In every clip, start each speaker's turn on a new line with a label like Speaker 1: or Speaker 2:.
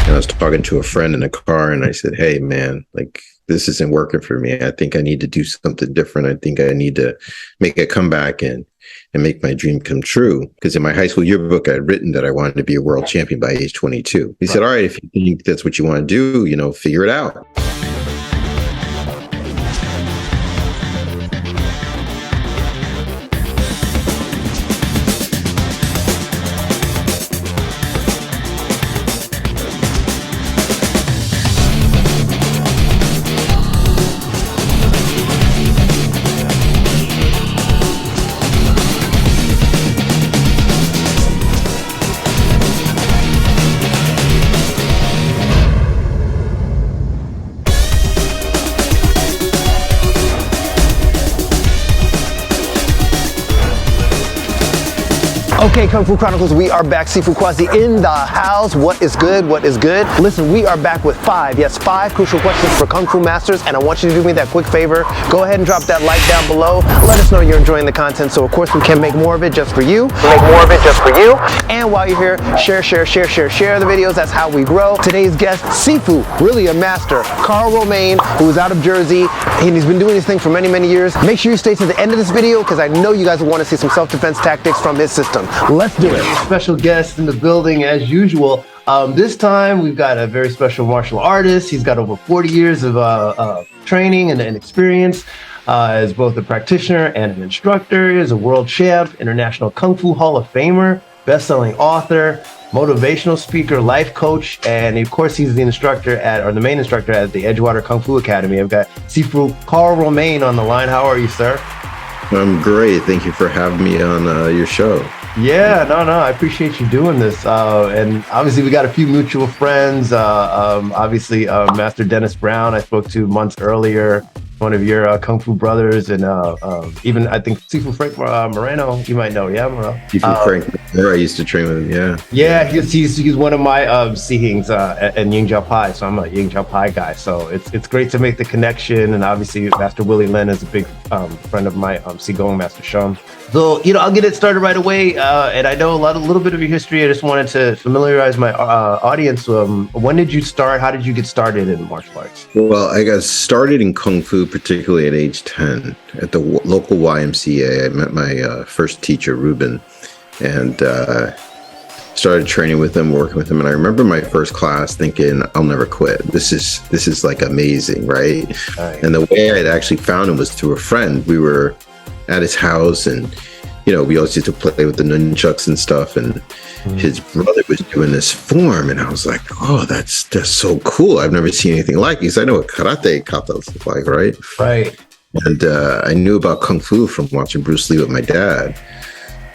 Speaker 1: And I was talking to a friend in a car, and I said, "Hey, man, like this isn't working for me. I think I need to do something different. I think I need to make a comeback and make my dream come true." Because in my high school yearbook, I had written that I wanted to be a world champion by age 22. He said, "All right, if you think that's what you want to do, figure it out."
Speaker 2: Okay, Kung Fu Chronicles, we are back. Sifu Quasi in the house. What is good? What is good? Listen, we are back with five crucial questions for Kung Fu masters, and I want you to do me that quick favor. Go ahead and drop that like down below. Let us know you're enjoying the content, so of course we can make more of it just for you. And while you're here, share the videos. That's how we grow. Today's guest, Sifu, really a master, Karl Romain, who is out of Jersey, and he's been doing this thing for many, many years. Make sure you stay to the end of this video, because I know you guys will want to see some self-defense tactics from his system. Let's do it. Special guest in the building as usual. This time we've got a very special martial artist. He's got over 40 years of training and experience as both a practitioner and an instructor. He is a world champ, international Kung Fu Hall of Famer, best-selling author, motivational speaker, life coach, and of course he's the main instructor at the Edgewater Kung Fu Academy. I've got Sifu Karl Romain on the line. How are you, sir?
Speaker 1: I'm great. Thank you for having me on your show.
Speaker 2: Yeah, no, I appreciate you doing this. And obviously we got a few mutual friends. Obviously, Master Dennis Brown, I spoke to months earlier, one of your Kung Fu brothers, and even I think Sifu Frank Moreno, you might know, yeah, Moreno.
Speaker 1: Sifu Frank, I used to train with him, yeah.
Speaker 2: Yeah, he's one of my Sihings in Ying Jiao Pai, so I'm a Ying Jiao Pai guy. So it's great to make the connection, and obviously Master Willie Lin is a big friend of my Qigong Master Shum. So, I'll get it started right away, and I know a little bit of your history. I just wanted to familiarize my audience. When did you start? How did you get started in martial arts?
Speaker 1: Well, I got started in Kung Fu, particularly at age 10, at the local YMCA. I met my first teacher, Ruben, and started training with him, working with him. And I remember my first class thinking, I'll never quit. This is like amazing, right? And the way I'd actually found him was through a friend. We were at his house, and we always used to play with the nunchucks and stuff, and his brother was doing this form, and I was like, oh, that's so cool. I've never seen anything like it, because I know what karate katas look like, right? And I knew about Kung Fu from watching Bruce Lee with my dad,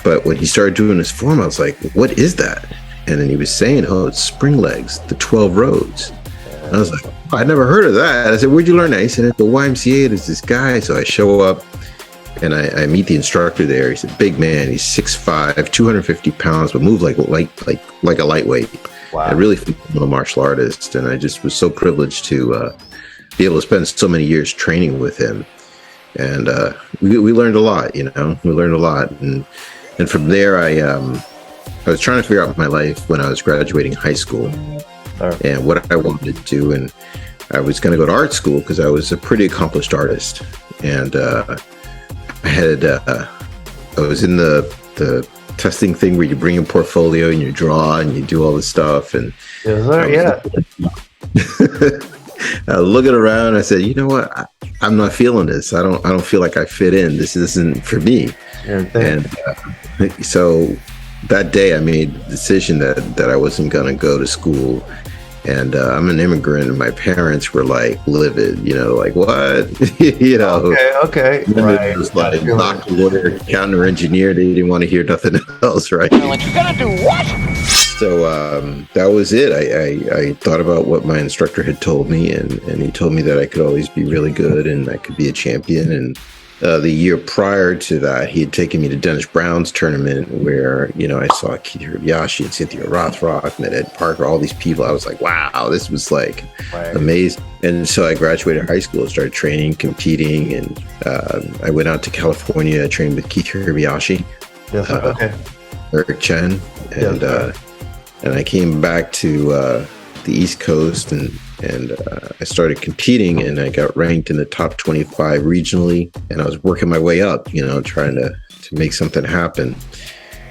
Speaker 1: but when he started doing his form, I was like, what is that? And then he was saying, oh, it's spring legs, the 12 roads. And I was like, oh, I'd never heard of that. I said, where'd you learn that? He said, at the YMCA, there's this guy. So I show up, and I meet the instructor there. He's a big man. He's 6'5", 250 pounds, but moved like a lightweight.
Speaker 2: Wow.
Speaker 1: A really phenomenal martial artist. And I just was so privileged to be able to spend so many years training with him. And we learned a lot, We learned a lot. And from there, I was trying to figure out my life when I was graduating high school and what I wanted to do. And I was going to go to art school because I was a pretty accomplished artist. And I was in the testing thing where you bring a portfolio and you draw and you do all this stuff. And looking around, I said, you know what? I'm not feeling this. I don't feel like I fit in. This isn't for me. And so that day I made the decision that I wasn't going to go to school. And I'm an immigrant, and my parents were like livid, like what?
Speaker 2: Okay.
Speaker 1: Right. It was like doctor, lawyer, counter engineer. They didn't want to hear nothing else, right?
Speaker 3: Like, you're gonna do what?
Speaker 1: So that was it. I thought about what my instructor had told me, and he told me that I could always be really good and I could be a champion. And the year prior to that, he had taken me to Dennis Brown's tournament where, I saw Keith Hirabayashi and Cynthia Rothrock and Ed Parker, all these people. I was like, wow, this was like amazing. And so I graduated high school, started training, competing, and I went out to California, trained with Keith Hirabayashi, Eric Chen, and I came back to the East Coast, and I started competing, and I got ranked in the top 25 regionally, and I was working my way up, trying to make something happen.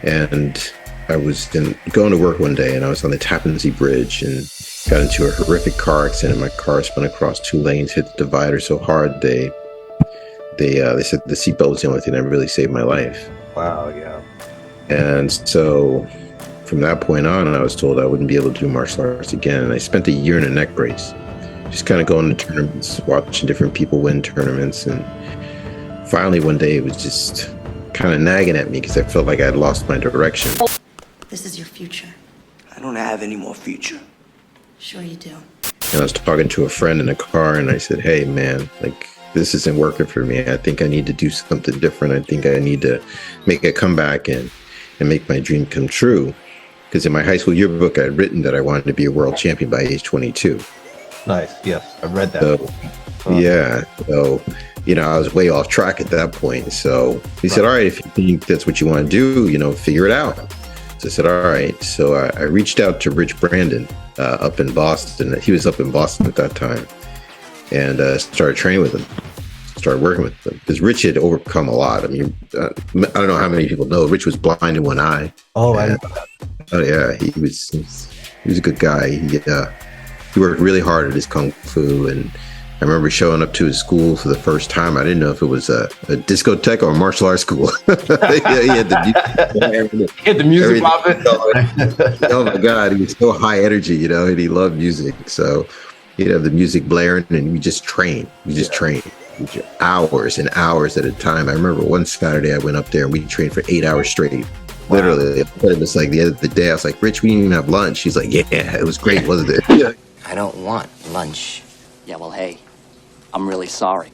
Speaker 1: And I was going to work one day, and I was on the Tappan Zee Bridge and got into a horrific car accident. My car spun across 2 lanes, hit the divider so hard they said the seatbelt was the only thing that really saved my life.
Speaker 2: Wow, yeah.
Speaker 1: And so from that point on, I was told I wouldn't be able to do martial arts again. And I spent a year in a neck brace, just kind of going to tournaments, watching different people win tournaments. And finally one day it was just kind of nagging at me because I felt like I had lost my direction.
Speaker 3: This is your future.
Speaker 4: I don't have any more future.
Speaker 3: Sure you do.
Speaker 1: And I was talking to a friend in a car, and I said, hey man, like, this isn't working for me. I think I need to do something different. I think I need to make a comeback and make my dream come true. Because in my high school yearbook, I had written that I wanted to be a world champion by age 22.
Speaker 2: Nice. Yes, I've read that.
Speaker 1: So, yeah. So, I was way off track at that point. So he said, all right, if you think that's what you want to do, figure it out. So I said, all right. So I reached out to Rich Brandon up in Boston. He was up in Boston at that time. And started training with him, started working with him. Because Rich had overcome a lot. I mean, I don't know how many people know. Rich was blind in one eye.
Speaker 2: Oh,
Speaker 1: Oh yeah, he was a good guy. He worked really hard at his kung fu, and I remember showing up to his school for the first time. I didn't know if it was a discotheque or a martial arts school. He had the music popping. Oh my God, he was so high energy, and he loved music. So he'd have the music blaring, and we just trained. Hours and hours at a time. I remember one Saturday I went up there and we trained for 8 hours straight. Literally, it was like the end of the day. I was like, Rich, we didn't even have lunch. He's like, yeah, it was great, wasn't it? Yeah.
Speaker 4: I don't want lunch. Yeah, well, hey, I'm really sorry.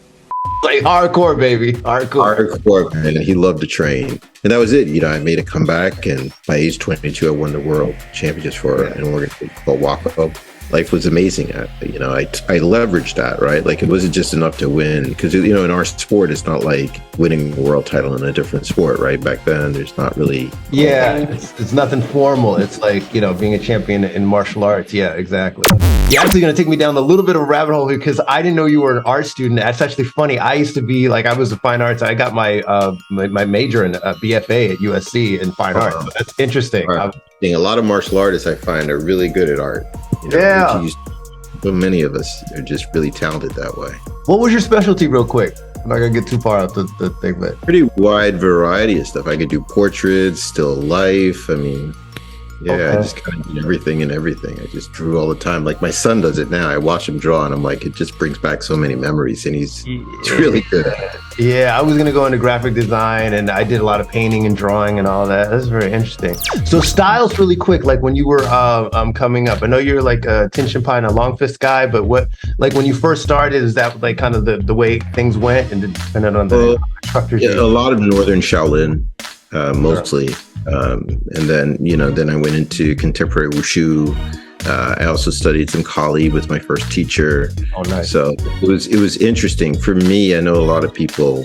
Speaker 2: Like hardcore, baby.
Speaker 1: Hardcore, man. He loved to train. And that was it. I made a comeback, and by age 22, I won the world championships for an organization called Waco. Life was amazing. I leveraged that, right? Like, it wasn't just enough to win, because in our sport, it's not like winning a world title in a different sport, right? Back then, there's not really.
Speaker 2: Yeah, it's nothing formal. It's like being a champion in martial arts. Yeah, exactly. You're actually going to take me down a little bit of a rabbit hole because I didn't know you were an art student. That's actually funny. I used to be like, I was a fine arts. I got my my major in BFA at USC in fine arts. So that's interesting.
Speaker 1: A lot of martial artists I find are really good at art. So many of us are just really talented that way.
Speaker 2: What was your specialty, real quick? I'm not gonna get too far out the thing, but
Speaker 1: pretty wide variety of stuff. I could do portraits, still life. I mean, I just kind of did everything and everything. I just drew all the time. Like my son does it now. I watch him draw, and I'm like, it just brings back so many memories, and he's really good at it.
Speaker 2: Yeah, I was gonna go into graphic design, and I did a lot of painting and drawing and all that. That's very interesting. So styles, really quick, like when you were coming up, I know you're like a Tin Shin Pai and a long fist guy, but what, like when you first started, is that like kind of the way things went, and depending on the instructors?
Speaker 1: Yeah, a lot of Northern Shaolin, mostly. And then, then I went into contemporary wushu. I also studied some Kali with my first teacher.
Speaker 2: Oh, nice.
Speaker 1: So it was interesting for me. I know a lot of people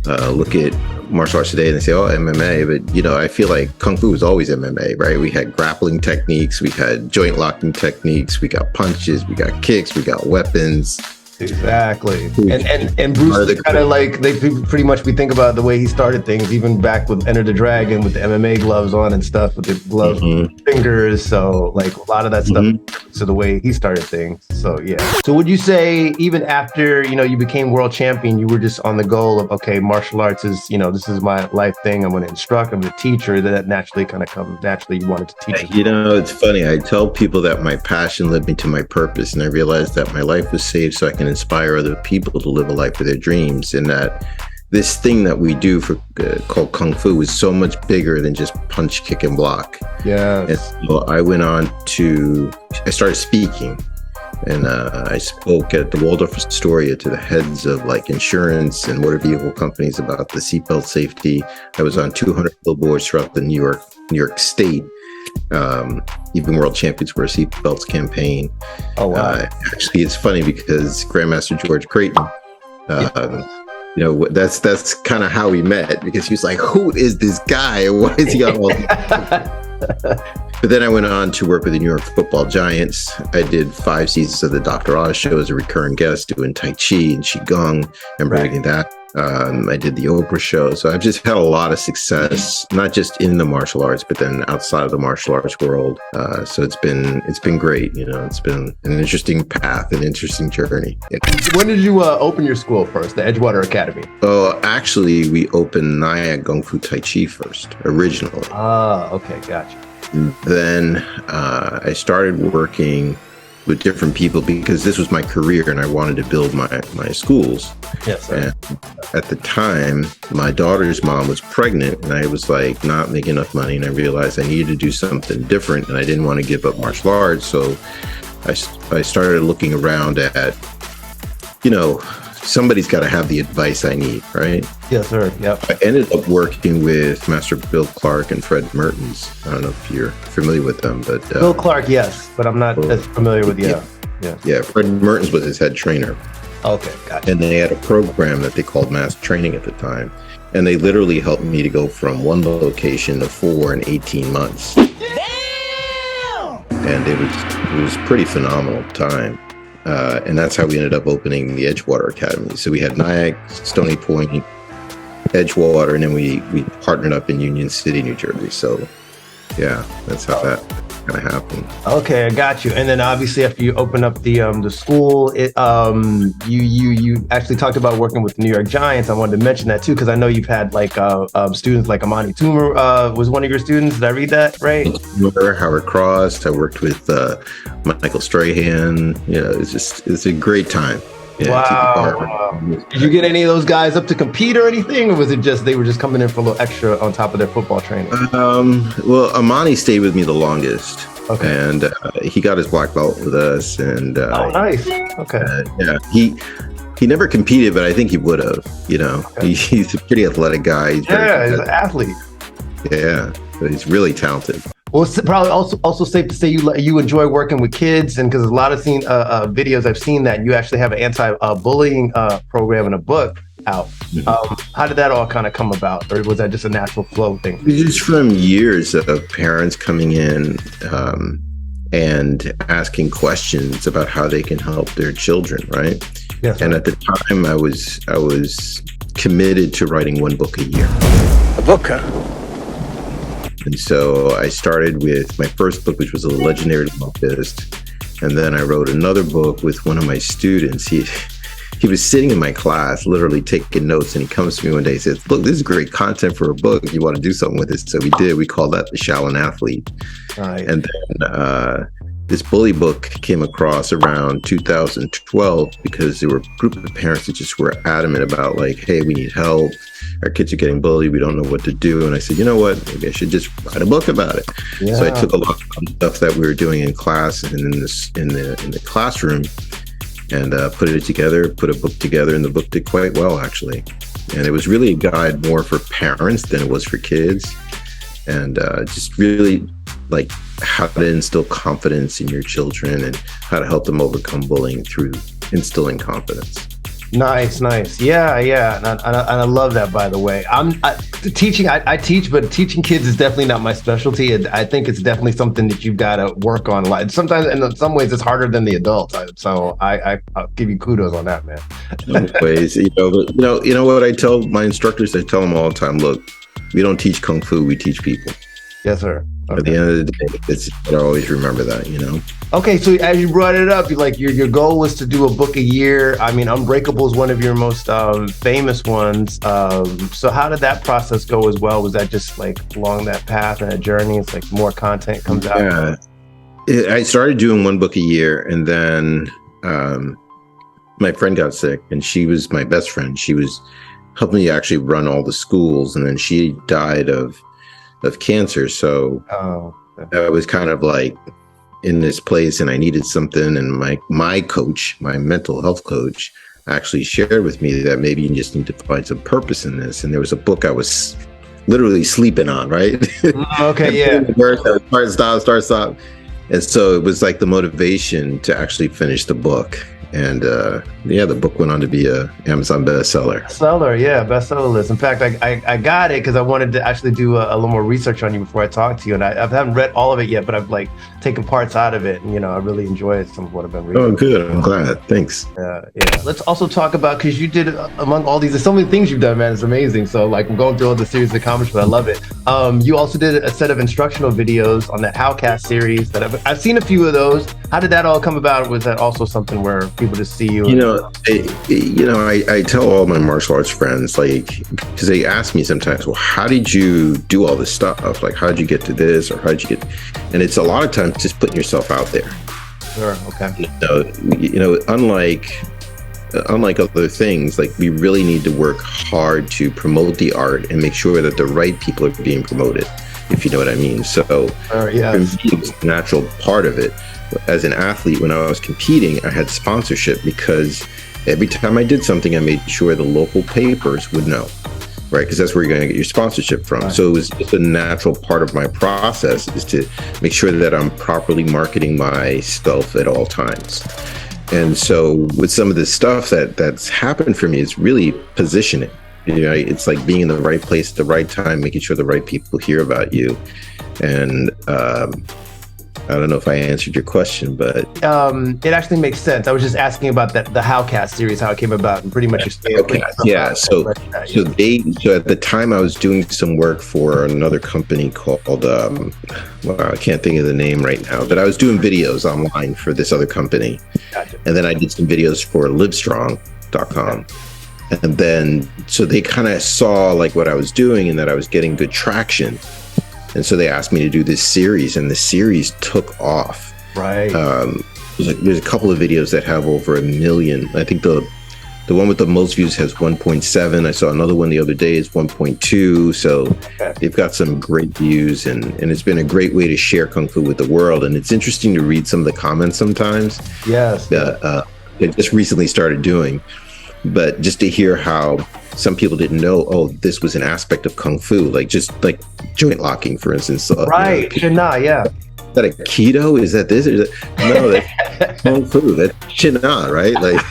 Speaker 1: look at martial arts today and they say, oh, MMA, but I feel like Kung Fu was always MMA, right? We had grappling techniques, we had joint locking techniques, we got punches, we got kicks, we got weapons.
Speaker 2: Exactly. And Bruce is kind of like, pretty much we think about the way he started things, even back with Enter the Dragon with the MMA gloves on and stuff, with the gloves fingers. So like a lot of that stuff to the way he started things. So yeah. So would you say even after, you became world champion, you were just on the goal of, okay, martial arts is, this is my life thing. I'm going to instruct, I'm going to teach, or that naturally kind of comes naturally you wanted to teach?
Speaker 1: It's funny. I tell people that my passion led me to my purpose, and I realized that my life was saved so I can inspire other people to live a life of their dreams, and that this thing that we do for called Kung Fu is so much bigger than just punch, kick, and block.
Speaker 2: Yeah.
Speaker 1: And so I started speaking, and I spoke at the Waldorf Astoria to the heads of like insurance and motor vehicle companies about the seatbelt safety. I was on 200 billboards throughout the New York State. Even world champions wear seatbelts campaign.
Speaker 2: Oh wow!
Speaker 1: Actually, it's funny because Grandmaster George Creighton, that's kind of how we met, because he was like, "Who is this guy? And why is he on all?" But then I went on to work with the New York Football Giants. I did 5 seasons of the Dr. Oz show as a recurring guest, doing Tai Chi and Qigong and breaking that. I did the Oprah show. So I've just had a lot of success, not just in the martial arts, but then outside of the martial arts world. So it's been great. You know, it's been an interesting path, an interesting journey.
Speaker 2: When did you open your school first, the Edgewater Academy?
Speaker 1: Oh, actually, we opened Naya Kung Fu Tai Chi first, originally.
Speaker 2: Ah, okay, gotcha.
Speaker 1: Then I started working with different people because this was my career and I wanted to build my schools.
Speaker 2: Yes, sir.
Speaker 1: And at the time, my daughter's mom was pregnant and I was like not making enough money, and I realized I needed to do something different and I didn't want to give up martial arts. So I started looking around at, you know, somebody's got to have the advice I need, right?
Speaker 2: Yes, sir. Yep.
Speaker 1: I ended up working with Master Bill Clark and Fred Mertens. I don't know if you're familiar with them, but
Speaker 2: Bill Clark, yes, but I'm not as familiar with
Speaker 1: Yeah, Fred Mertens was his head trainer.
Speaker 2: Okay, gotcha.
Speaker 1: And they had a program that they called Mass Training at the time. And they literally helped me to go from one location to 4 in 18 months. Damn! And it was pretty phenomenal time. And that's how we ended up opening the Edgewater Academy. So we had Nyack, Stony Point, Edgewater, and then we partnered up in Union City, New Jersey. So yeah, that's how that kind of happened.
Speaker 2: Okay, I got you. And then obviously after you open up the school, you actually talked about working with the New York Giants. I wanted to mention that too, because I know you've had like students like Amani Toomer was one of your students. Did I read that right?
Speaker 1: Howard Cross. I worked with Michael Strahan. You know, it's a great time. Yeah,
Speaker 2: wow. Did you get any of those guys up to compete or anything, or was it just they were just coming in for a little extra on top of their football training?
Speaker 1: Well, Amani stayed with me the longest.
Speaker 2: Okay.
Speaker 1: And he got his black belt with us. And
Speaker 2: oh, nice. Okay.
Speaker 1: Yeah, he never competed, but I think he would have. You know, okay. He's a pretty athletic guy.
Speaker 2: He's an athlete.
Speaker 1: Yeah, but he's really talented.
Speaker 2: Well, it's probably also safe to say you enjoy working with kids, and because a lot of videos I've seen that you actually have an anti-bullying program and a book out. Mm-hmm. How did that all kind of come about, or was that just a natural flow thing?
Speaker 1: Just from years of parents coming in and asking questions about how they can help their children, right? Yes. And at the time, I was committed to writing one book a year.
Speaker 2: A book, huh?
Speaker 1: And so I started with my first book, which was A Legendary Fist. And then I wrote another book with one of my students. He was sitting in my class, literally taking notes. And he comes to me one day and says, look, this is great content for a book. You want to do something with it? So we did. We called that The Shaolin Athlete. Right. And then this bully book came across around 2012 because there were a group of parents that just were adamant about like, hey, we need help. Our kids are getting bullied. We don't know what to do. And I said, you know what? Maybe I should just write a book about it. Yeah. So I took a lot of stuff that we were doing in class and in the classroom and put it together, put a book together, and the book did quite well, actually. And it was really a guide more for parents than it was for kids. And just really like how to instill confidence in your children and how to help them overcome bullying through instilling confidence.
Speaker 2: Nice. Yeah. And I love that, by the way. I teach, but teaching kids is definitely not my specialty. I think it's definitely something that you've got to work on a lot. Sometimes, in some ways, it's harder than the adults. So I'll give you kudos on that, man.
Speaker 1: Anyways, you know what I tell my instructors? I tell them all the time, look, we don't teach Kung Fu, we teach people.
Speaker 2: Yes, sir. Okay.
Speaker 1: At the end of the day, I always remember that, you know?
Speaker 2: Okay, so as you brought it up, your goal was to do a book a year. I mean, Unbreakable is one of your most famous ones. So how did that process go as well? Was that just like along that path and a journey? It's like more content comes out?
Speaker 1: Yeah, I started doing one book a year, and then my friend got sick, and she was my best friend. She was helping me actually run all the schools, and then she died of cancer. So I was kind of like in this place and I needed something. And my coach, my mental health coach, actually shared with me that maybe you just need to find some purpose in this. And there was a book I was literally sleeping on, right?
Speaker 2: Okay, yeah.
Speaker 1: Start. And so it was like the motivation to actually finish the book. And yeah, the book went on to be a Amazon bestseller.
Speaker 2: Bestseller list. In fact, I got it because I wanted to actually do a little more research on you before I talk to you. And I haven't read all of it yet, but I've like taken parts out of it. And, you know, I really enjoy some of what I've been reading.
Speaker 1: Oh, good. I'm glad. Thanks.
Speaker 2: Yeah. Let's also talk about, because you did, among all these, there's so many things you've done, man. It's amazing. So like I'm going through all the series of accomplishments. I love it. You also did a set of instructional videos on that Howcast series that I've seen a few of those. How did that all come about? Was that also something where people just see you?
Speaker 1: I tell all my martial arts friends, like, because they ask me sometimes, well, how did you do all this stuff? Like, how did you get to this, or how did you get? And it's a lot of times just putting yourself out there.
Speaker 2: Sure. Okay.
Speaker 1: Unlike other things, like we really need to work hard to promote the art and make sure that the right people are being promoted, if you know what I mean. So for me, it's a natural part of it. As an athlete, when I was competing, I had sponsorship because every time I did something, I made sure the local papers would know, right? Because that's where you're going to get your sponsorship from. Right. So it was just a natural part of my process is to make sure that I'm properly marketing myself at all times. And so with some of this stuff that's happened for me, it's really positioning. It's like being in the right place at the right time, making sure the right people hear about you. And I don't know if I answered your question, but
Speaker 2: it actually makes sense. I was just asking about the Howcast series, how it came about, and pretty much
Speaker 1: yeah. So at the time I was doing some work for another company called I can't think of the name right now, but I was doing videos online for this other company. Gotcha. And then I did some videos for Livestrong.com. Okay. And then so they kind of saw like what I was doing and that I was getting good traction. And so they asked me to do this series, and the series took off.
Speaker 2: Right.
Speaker 1: There's a couple of videos that have over 1 million. I think the one with the most views has 1.7. I saw another one the other day is 1.2. So they've got some great views, and it's been a great way to share Kung Fu with the world. And it's interesting to read some of the comments sometimes.
Speaker 2: Yes.
Speaker 1: I just recently started doing, but just to hear how some people didn't know, oh, this was an aspect of Kung Fu, like just like joint locking, for instance.
Speaker 2: Right. Yeah.
Speaker 1: Is that Aikido? Is that this? No, that's Kung Fu. That's Chin-Na, right? Like,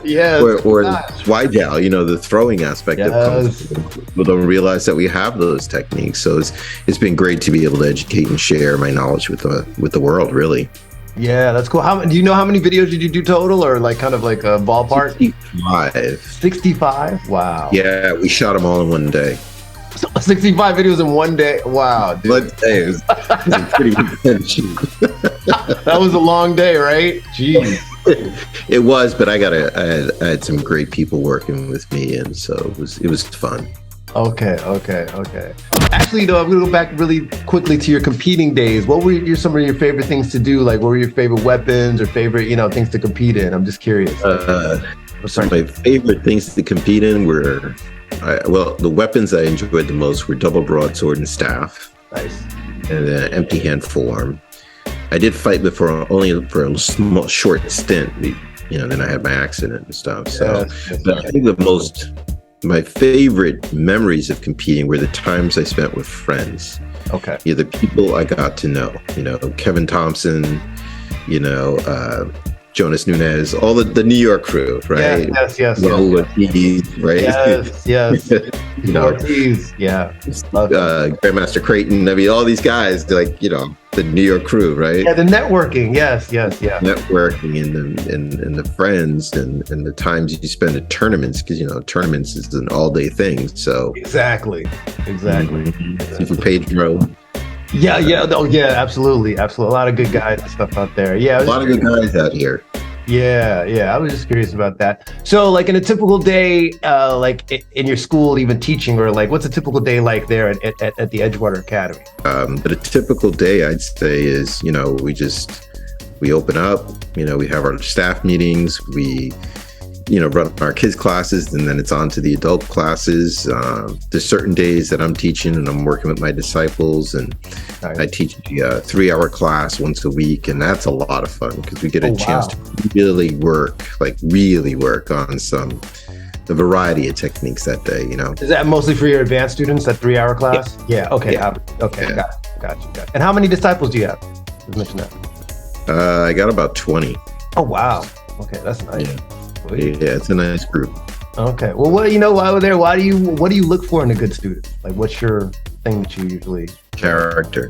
Speaker 2: yes.
Speaker 1: Or Wai-Jiao, the throwing aspect of Kung Fu. People don't realize that we have those techniques. So it's been great to be able to educate and share my knowledge with the world, really.
Speaker 2: Yeah, that's cool. Do you know how many videos did you do total, or like kind of like a ballpark? 65? Wow.
Speaker 1: Yeah, we shot them all in one day.
Speaker 2: 65 videos in one day. Wow, dude.
Speaker 1: One day. It was pretty intense.
Speaker 2: That was a long day, right? Jeez.
Speaker 1: It was, but I had some great people working with me, and so it was fun.
Speaker 2: Okay. Actually, though, I'm gonna go back really quickly to your competing days. What were some of your favorite things to do? Like, what were your favorite weapons or favorite, things to compete in? I'm just curious.
Speaker 1: My favorite things to compete in were, the weapons I enjoyed the most were double broadsword and staff.
Speaker 2: Nice.
Speaker 1: And then empty hand forearm. I did fight before, only for a small, short stint. Then I had my accident and stuff. So, but I think my favorite memories of competing were the times I spent with friends.
Speaker 2: Okay.
Speaker 1: The people I got to know, Kevin Thompson, Jonas Nunez, all the New York crew, right?
Speaker 2: Yes.
Speaker 1: Tease, right?
Speaker 2: Yes. Tease, yeah.
Speaker 1: Grandmaster Creighton. I mean, all these guys, like, the New York crew, right?
Speaker 2: Yeah, the networking. Yes.
Speaker 1: Networking and the friends and the times you spend at tournaments, because tournaments is an all-day thing. So
Speaker 2: exactly.
Speaker 1: Sifu Pedro.
Speaker 2: Yeah, absolutely. A lot of good guys and stuff out there. Yeah,
Speaker 1: a lot of good guys out here.
Speaker 2: Yeah. I was just curious about that. So, like in a typical day, like in your school, even teaching, or like, what's a typical day like there at the Edgewater Academy?
Speaker 1: But a typical day, I'd say, is we open up. We have our staff meetings. We run our kids classes, and then it's on to the adult classes. There's certain days that I'm teaching and I'm working with my disciples, and nice. I teach a 3-hour class once a week, and that's a lot of fun because we get a chance to really work on the variety of techniques that day.
Speaker 2: Is that mostly for your advanced students, that 3-hour class? Yeah. Okay. Yeah. Okay. Yeah. Got you. And how many disciples do you have? Just mention that.
Speaker 1: I got about 20.
Speaker 2: Oh, wow. Okay, that's nice.
Speaker 1: Yeah, it's a nice group.
Speaker 2: Okay. Well, while we're there, what do you look for in a good student? Like, what's your thing that you usually?
Speaker 1: Character.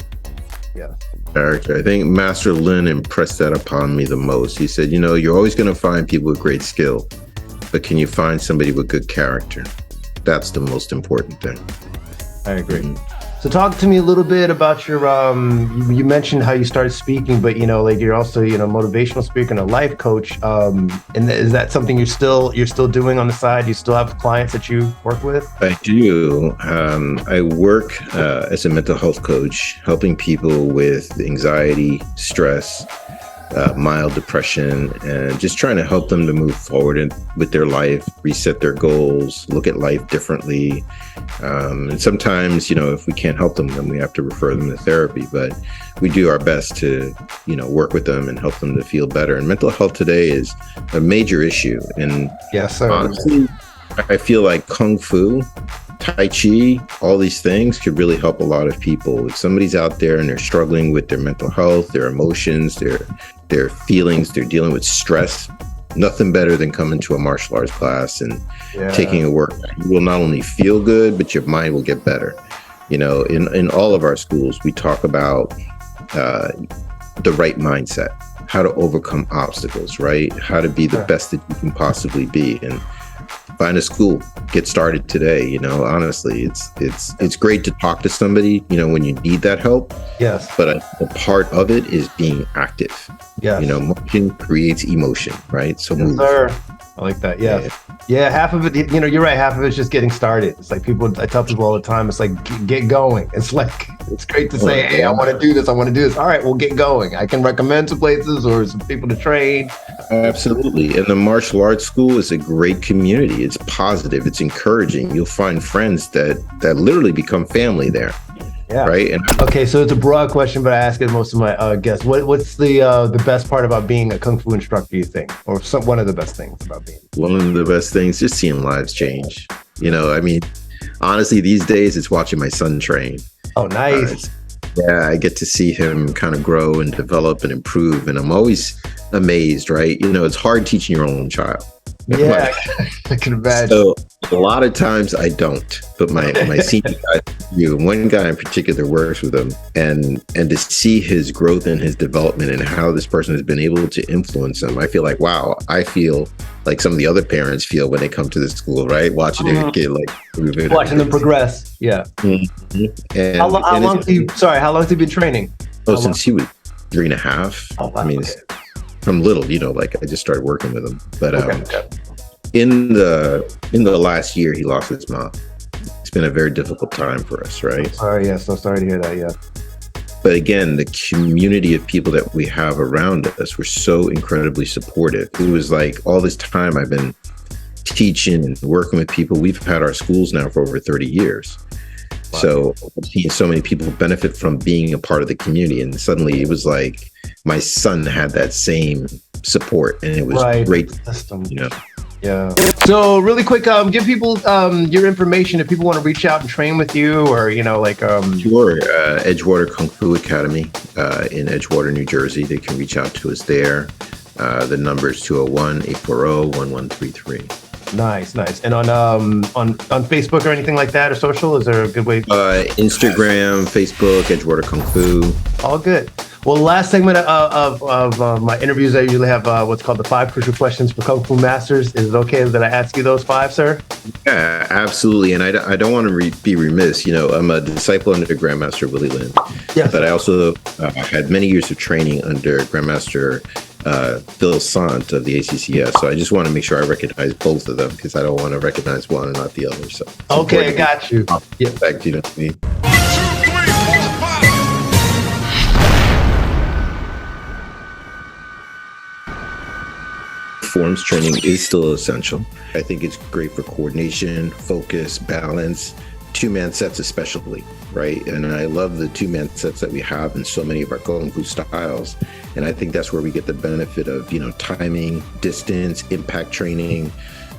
Speaker 2: Yeah.
Speaker 1: Character. I think Master Lin impressed that upon me the most. He said, you're always going to find people with great skill, but can you find somebody with good character? That's the most important thing.
Speaker 2: I agree. So talk to me a little bit about your, you mentioned how you started speaking, but you're also, motivational speaker and a life coach. And is that something you're still doing on the side? You still have clients that you work with?
Speaker 1: I do. I work as a mental health coach, helping people with anxiety, stress, mild depression, and just trying to help them to move forward with their life, reset their goals, look at life differently. And sometimes, if we can't help them, then we have to refer them to therapy. But we do our best to, work with them and help them to feel better. And mental health today is a major issue. And
Speaker 2: yes, sir.
Speaker 1: Honestly, I feel like Kung Fu, Tai Chi, all these things could really help a lot of people. If somebody's out there and they're struggling with their mental health, their emotions, their feelings, they're dealing with stress, nothing better than coming to a martial arts class and taking a work. You will not only feel good, but your mind will get better. In all of our schools, we talk about the right mindset, how to overcome obstacles, right? How to be the best that you can possibly be. And find a school, get started today. Honestly, it's great to talk to somebody, when you need that help.
Speaker 2: Yes.
Speaker 1: But a part of it is being active.
Speaker 2: Yes.
Speaker 1: Motion creates emotion, right? So move.
Speaker 2: Sir. I like that. Yeah. Half of it, you're right. Half of it's just getting started. It's like I tell people all the time, it's like, get going. It's like, it's great to say, hey, I want to do this. All right, we'll get going. I can recommend some places or some people to train.
Speaker 1: Absolutely. And the martial arts school is a great community. It's positive. It's encouraging. You'll find friends that literally become family there.
Speaker 2: Yeah.
Speaker 1: Right.
Speaker 2: Okay. So it's a broad question, but I ask it most of my guests. What's the best part about being a Kung Fu instructor, you think? Or one of the best things about being?
Speaker 1: One of the best things, just seeing lives change. Honestly, these days it's watching my son train.
Speaker 2: Oh, nice.
Speaker 1: I get to see him kind of grow and develop and improve. And I'm always amazed, right? It's hard teaching your own child.
Speaker 2: Yeah, I can imagine.
Speaker 1: So a lot of times I don't, but my senior guys do. One guy in particular works with him, and to see his growth and his development and how this person has been able to influence him, I feel like, wow, I feel like some of the other parents feel when they come to the school, right? Watching their kid
Speaker 2: watching them progress. Yeah.
Speaker 1: Mm-hmm. And,
Speaker 2: how long have you been training?
Speaker 1: Since he was 3.5.
Speaker 2: Oh, wow.
Speaker 1: Okay. From little, I just started working with him. But in the last year, he lost his mom. It's been a very difficult time for us, right?
Speaker 2: So sorry to hear that. Yeah.
Speaker 1: But again, the community of people that we have around us were so incredibly supportive. It was like all this time I've been teaching and working with people. We've had our schools now for over 30 years. Wow. So I've seen so many people benefit from being a part of the community. And suddenly it was like my son had that same support, and it was great.
Speaker 2: Yeah. So really quick, give people your information if people want to reach out and train with you, or
Speaker 1: Sure. Edgewater Kung Fu Academy in Edgewater, New Jersey. They can reach out to us there. The number is 201-840-1133.
Speaker 2: Nice. And on Facebook or anything like that, or social, is there a good way?
Speaker 1: Instagram, Facebook, Edgewater Kung Fu.
Speaker 2: All good. Well, the last segment of my interviews, I usually have what's called the 5 crucial questions for Kung Fu masters. Is it okay that I ask you those 5, sir?
Speaker 1: Yeah, absolutely. And I don't want to be remiss. I'm a disciple under Grandmaster Willie Lin. Yes. But I also had many years of training under Grandmaster Phil Sant of the ACCS. So I just want to make sure I recognize both of them, because I don't want to recognize one and not the other. So
Speaker 2: okay, I got you.
Speaker 1: Yeah. Back to you know what I mean? Forms training is still essential. I think it's great for coordination, focus, balance, two-man sets especially, right? And I love the two-man sets that we have in so many of our Kung Fu styles. And I think that's where we get the benefit of, timing, distance, impact training.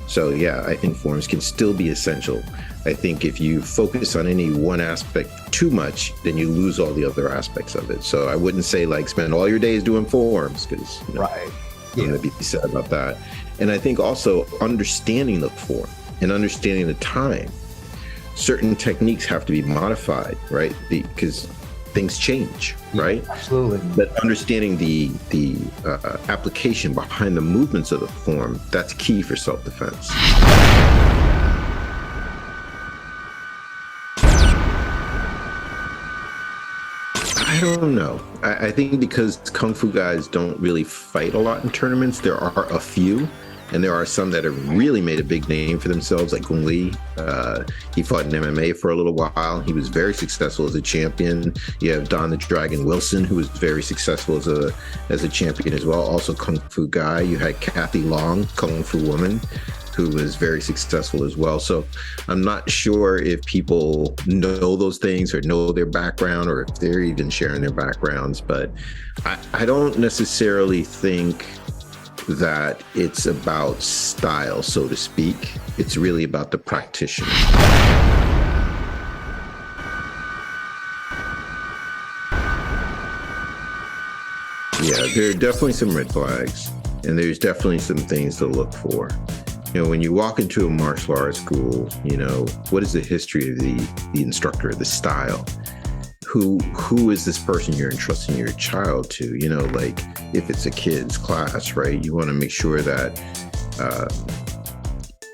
Speaker 1: So yeah, I think forms can still be essential. I think if you focus on any one aspect too much, then you lose all the other aspects of it. So I wouldn't say spend all your days doing forms, because
Speaker 2: Right.
Speaker 1: to be said about that. And I think also understanding the form and understanding the time. Certain techniques have to be modified, right? Because things change, right?
Speaker 2: Absolutely.
Speaker 1: But understanding the application behind the movements of the form, that's key for self-defense. I don't know. I think because Kung Fu guys don't really fight a lot in tournaments, there are a few, and there are some that have really made a big name for themselves, like Gung Lee. He fought in MMA for a little while. He was very successful as a champion. You have Don the Dragon Wilson, who was very successful as a champion as well. Also Kung Fu guy. You had Kathy Long, Kung Fu woman, who was very successful as well. So I'm not sure if people know those things or know their background or if they're even sharing their backgrounds, but I don't necessarily think that it's about style, so to speak. It's really about the practitioner. Yeah, there are definitely some red flags, and there's definitely some things to look for. You know, when you walk into a martial arts school, you know, what is the history of the instructor, the style? Who is this person you're entrusting your child to? You know, like if it's a kid's class, right? You want to make sure that,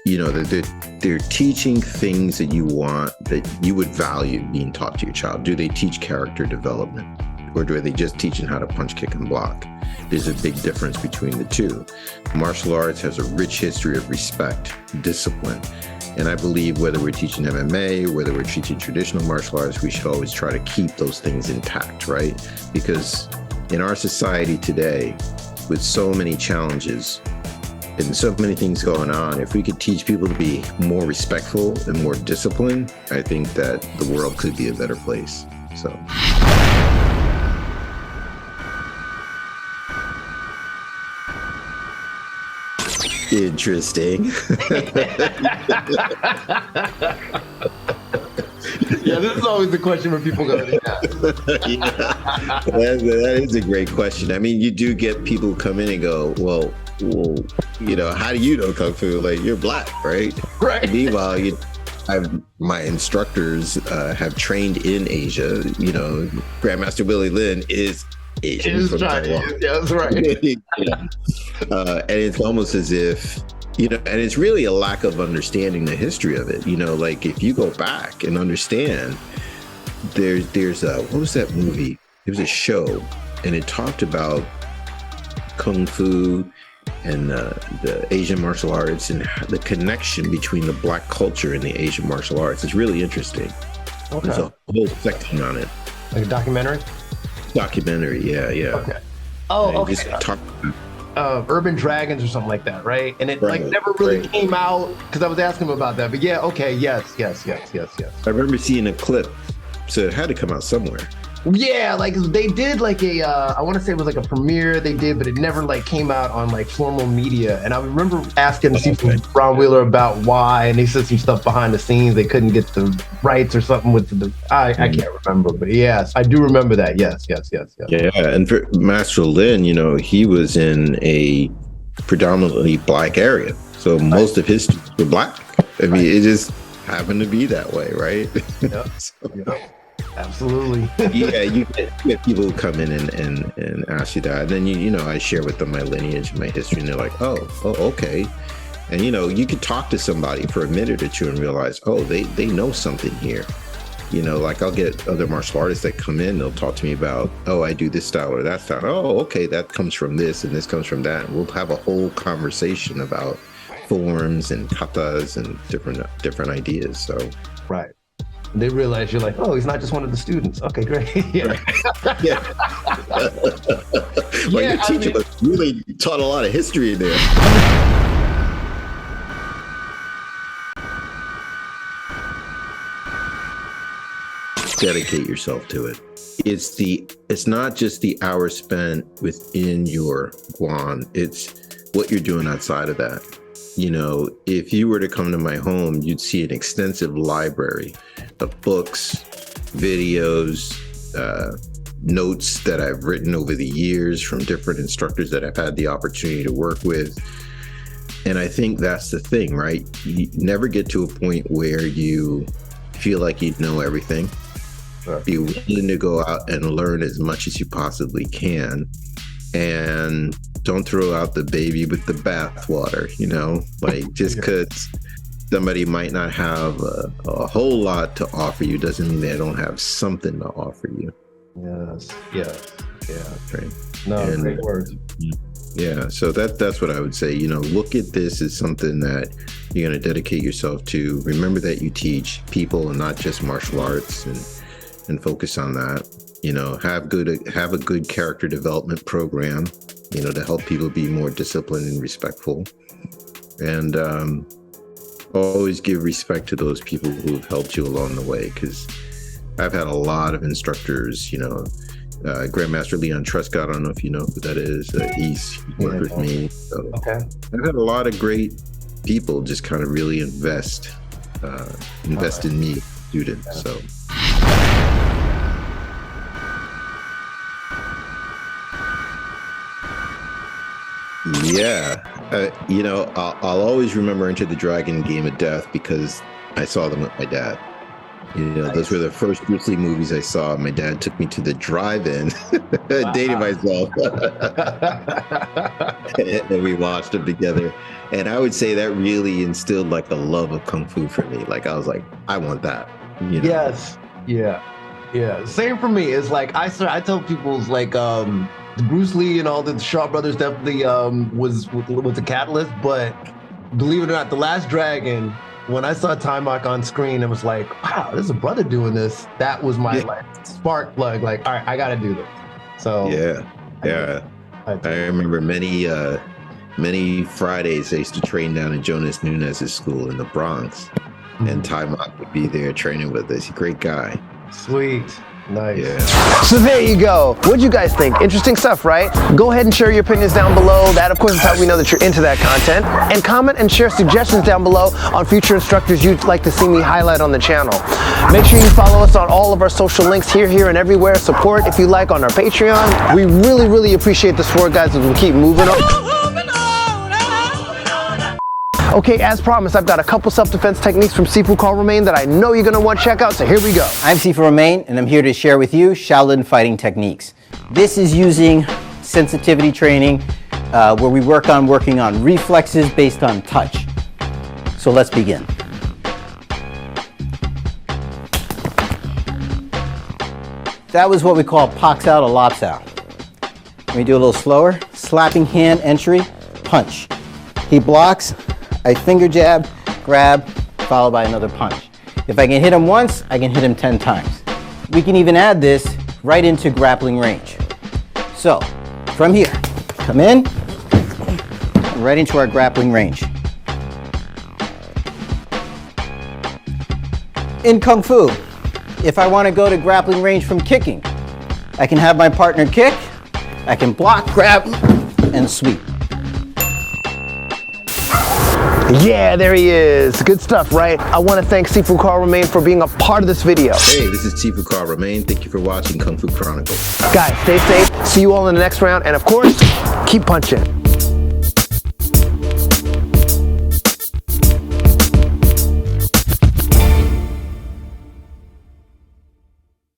Speaker 1: you know, that they're teaching things that you want, that you would value being taught to your child. Do they teach character development? Or do they just teaching how to punch, kick, and block? There's a big difference between the two. Martial arts has a rich history of respect, discipline. And I believe whether we're teaching MMA, whether we're teaching traditional martial arts, we should always try to keep those things intact, right? Because in our society today, with so many challenges and so many things going on, if we could teach people to be more respectful and more disciplined, I think that the world could be a better place. So. Interesting.
Speaker 2: Yeah, this is always the question where people go, yeah.
Speaker 1: That is a great question. I mean, you do get people who come in and go, well, you know, how do you know Kung Fu? Like, you're black, right?
Speaker 2: Right.
Speaker 1: Meanwhile, my instructors have trained in Asia. You know, Grandmaster Willie Lin is Asian from Taiwan.
Speaker 2: Yeah, that's right.
Speaker 1: Yeah. And it's almost as if, you know, and it's really a lack of understanding the history of it. You know, like if you go back and understand, there's a, what was that movie? It was a show, and it talked about Kung Fu and the Asian martial arts and the connection between the black culture and the Asian martial arts. It's really interesting.
Speaker 2: Okay.
Speaker 1: There's a whole section on it.
Speaker 2: Like a documentary?
Speaker 1: Documentary, yeah.
Speaker 2: Okay. Oh,
Speaker 1: and
Speaker 2: okay.
Speaker 1: Just talk
Speaker 2: Urban Dragons or something like that, right? And it like never really came out because I was asking him about that. But yeah, okay, yes.
Speaker 1: I remember seeing a clip, so it had to come out somewhere.
Speaker 2: Yeah, like they did like a, I want to say it was like a premiere they did, but it never like came out on like formal media. And I remember asking Ron Wheeler about why, and they said some stuff behind the scenes. They couldn't get the rights or something with the, I can't remember, but yes, I do remember that. Yes.
Speaker 1: Yeah, and for Master Lin, you know, he was in a predominantly black area. So most of his students were black. I mean, it just happened to be that way, right?
Speaker 2: Yep. Absolutely.
Speaker 1: Yeah, you get people who come in and ask you that. And then, you know, I share with them my lineage and my history, and they're like, oh, okay. And, you know, you could talk to somebody for a minute or two and realize, oh, they know something here. You know, like I'll get other martial artists that come in, they'll talk to me about, oh, I do this style or that style. Oh, okay, that comes from this and this comes from that. And we'll have a whole conversation about forms and katas and different ideas. So,
Speaker 2: right. They realize you're like, oh, he's not just one of the students. Okay, great. Yeah.
Speaker 1: Yeah. Well, your teacher really taught a lot of history in there. Dedicate yourself to it. It's not just the hours spent within your guan, it's what you're doing outside of that. You know, if you were to come to my home, you'd see an extensive library of books, videos, notes that I've written over the years from different instructors that I've had the opportunity to work with. And I think that's the thing, right? You never get to a point where you feel like you know everything. Right. Be willing to go out and learn as much as you possibly can. And don't throw out the baby with the bathwater, like just because somebody might not have a whole lot to offer you doesn't mean they don't have something to offer you.
Speaker 2: Yes.
Speaker 1: Right.
Speaker 2: No, great words.
Speaker 1: Yeah, so that's what I would say. Look at this as something that you're going to dedicate yourself to. Remember that you teach people and not just martial arts, and focus on that. Have a good character development program, to help people be more disciplined and respectful. And always give respect to those people who have helped you along the way, because I've had a lot of instructors, Grandmaster Leon Truscott, I don't know if you know who that is. He's worked with me. So okay. I've had a lot of great people just kind of really invest in me, students. Yeah. So. Yeah. I'll always remember Enter the Dragon, Game of Death, because I saw them with my dad. Nice. Those were the first Bruce Lee movies I saw. My dad took me to the drive-in, dating myself, and we watched them together. And I would say that really instilled like a love of Kung Fu for me. Like I was like, I want that.
Speaker 2: Yes. Yeah. Same for me. It's like I tell people, it's like Bruce Lee and all the Shaw Brothers definitely was the catalyst. But believe it or not, The Last Dragon, when I saw Timok on screen, it was like, wow, there's a brother doing this. That was my spark plug. Like, all right, I got to do this. So
Speaker 1: yeah. I remember many Fridays I used to train down at Jonas Nunez's school in the Bronx, and Timok would be there training with us. Great guy.
Speaker 2: Sweet. Nice.
Speaker 1: Yeah.
Speaker 2: So there you go. What'd you guys think? Interesting stuff, right? Go ahead and share your opinions down below. That, of course, is how we know that you're into that content. And comment and share suggestions down below on future instructors you'd like to see me highlight on the channel. Make sure you follow us on all of our social links here, and everywhere. Support, if you like, on our Patreon. We really, really appreciate the support, guys, as we keep moving on. Okay, as promised, I've got a couple self-defense techniques from Sifu Karl Romain that I know you're gonna want to check out, so here we go.
Speaker 5: I'm Sifu Romain, and I'm here to share with you Shaolin fighting techniques. This is using sensitivity training, where we working on reflexes based on touch. So let's begin. That was what we call pox out or lops out. Let me do a little slower. Slapping hand entry, punch. He blocks. I finger jab, grab, followed by another punch. If I can hit him once, I can hit him 10 times. We can even add this right into grappling range. So, from here, come in, right into our grappling range. In Kung Fu, if I want to go to grappling range from kicking, I can have my partner kick, I can block, grab, and sweep.
Speaker 2: Yeah, there he is. Good stuff, right? I want to thank Sifu Karl Romain for being a part of this video.
Speaker 1: Hey, this is Sifu Karl Romain. Thank you for watching Kung Fu Chronicles.
Speaker 2: Guys, stay safe. See you all in the next round. And of course, keep punching.